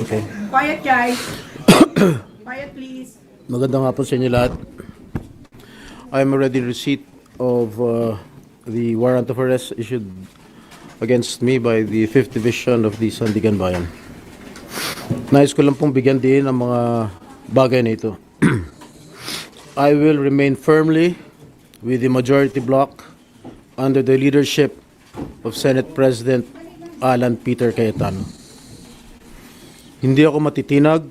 Okay. Quiet, guys. Quiet, please. Magandang hapon sa inyo lahat. I am already in receipt of the warrant of arrest issued against me by the 5th Division of the Sandigan Bayan. Nais ko lang pong bigyan din ang mga bagay na ito. I will remain firmly with the majority bloc under the leadership of Senate President Alan Peter Cayetano. Hindi ako matitinag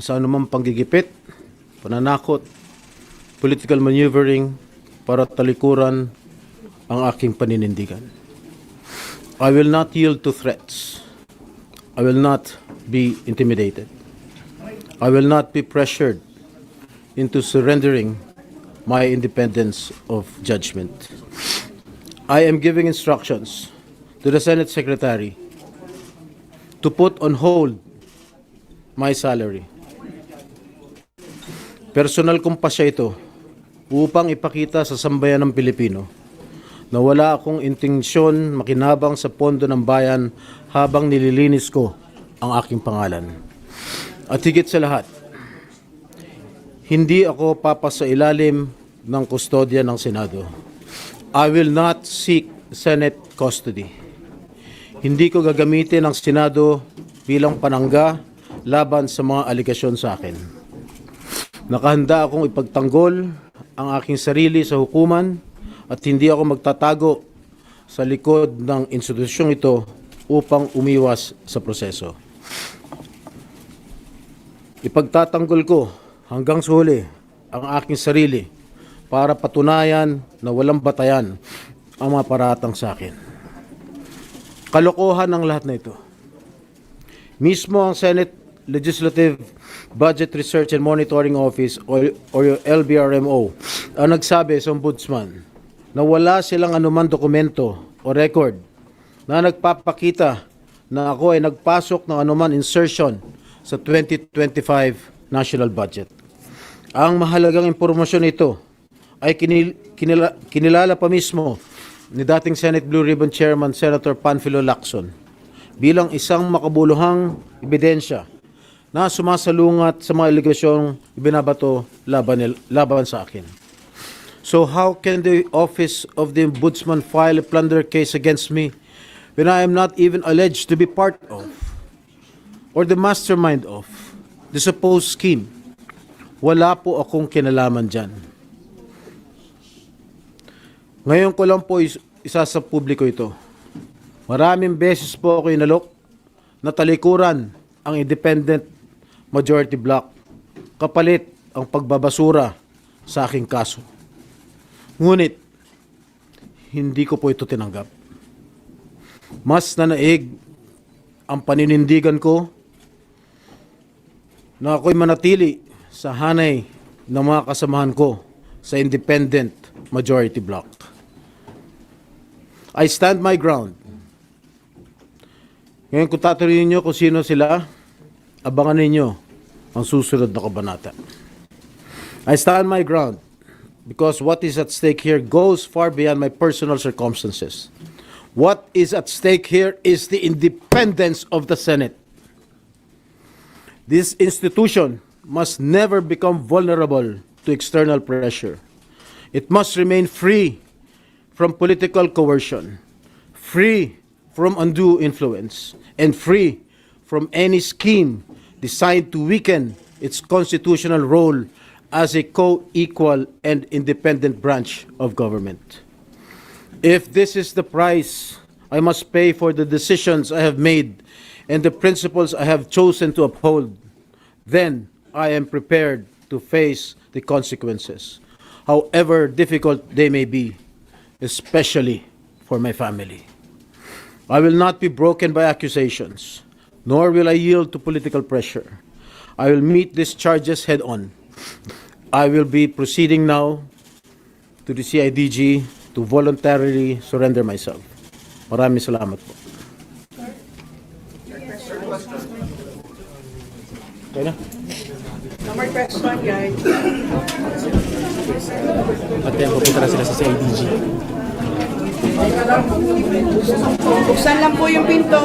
sa anumang panggigipit, pananakot, political maneuvering para talikuran ang aking paninindigan. I will not yield to threats. I will not be intimidated. I will not be pressured into surrendering my independence of judgment. I am giving instructions to the Senate Secretary to put on hold my salary. Personal kong pasya ito upang ipakita sa sambayan ng Pilipino na wala akong intensyon makinabang sa pondo ng bayan habang nililinis ko ang aking pangalan. At higit sa lahat, hindi ako papasailalim ng kustodya ng Senado. I will not seek Senate custody. Hindi ko gagamitin ang Senado bilang panangga laban sa mga aligasyon sa akin. Nakahanda akong ipagtanggol ang aking sarili sa hukuman at hindi ako magtatago sa likod ng institusyong ito upang umiwas sa proseso. Ipagtatanggol ko hanggang sa huli ang aking sarili para patunayan na walang batayan ang mga paratang sa akin. Kalokohan ang lahat na ito. Mismo ang Senate Legislative Budget Research and Monitoring Office o LBRMO ang nagsabi sa Ombudsman na wala silang anuman dokumento o record na nagpapakita na ako ay nagpasok ng anuman insertion sa 2025 national budget. Ang mahalagang impormasyon ito ay kinilala pa mismo ni dating Senate Blue Ribbon Chairman Senator Panfilo Lacson bilang isang makabuluhang ebidensya na sumasalungat sa mga aligasyong ibinabato laban sa akin. So how can the Office of the Ombudsman file a plunder case against me when I am not even alleged to be part of or the mastermind of the supposed scheme? Wala po akong kinalaman dyan. Ngayon ko lang po isa sa publiko ito. Maraming beses po ako inalok na talikuran ang independent majority bloc kapalit ang pagbabasura sa aking kaso. Ngunit, hindi ko po ito tinanggap. Mas nanaig ang paninindigan ko na ako'y manatili sa hanay ng mga kasamahan ko sa independent majority bloc. I stand my ground. Ngayon kung tatanungin niyo kung sino sila, abangan ninyo ang susunod na kabanata. I stand my ground because what is at stake here goes far beyond my personal circumstances. What is at stake here is the independence of the Senate. This institution must never become vulnerable to external pressure. It must remain free from political coercion, free from undue influence, and free from any scheme designed to weaken its constitutional role as a co-equal and independent branch of government. If this is the price I must pay for the decisions I have made and the principles I have chosen to uphold, then I am prepared to face the consequences, however difficult they may be, especially for my family. I will not be broken by accusations, nor will I yield to political pressure. I will meet these charges head on. I will be proceeding now to the CIDG to voluntarily surrender myself. Maraming salamat po. Okay na? No more question, guys. At yan, pupunta na sila sa CIDG. Buksan lang po yung pinto.